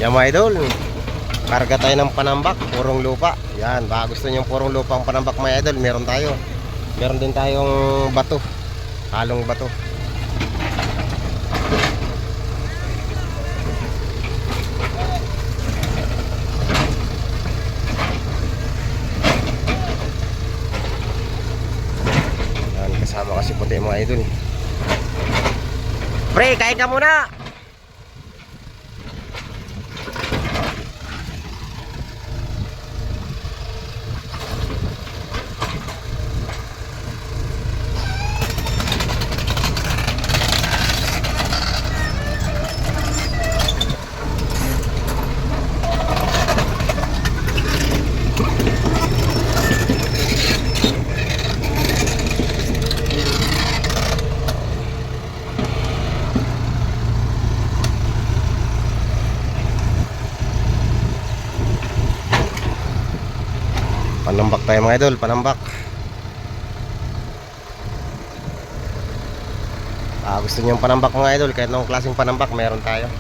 Yan mga idol, karga tayo ng panambak, purong lupa. Yan, baka gusto nyo purong lupa ang panambak mga idol, meron tayo. Meron din tayong bato, halong bato. Yan, kasama kasi puti mga idol. Pre, kain ka muna! Panambak tayo mga idol, panambak. Gusto niyo yung panambak mga idol, kahit anong klaseng panambak meron tayo.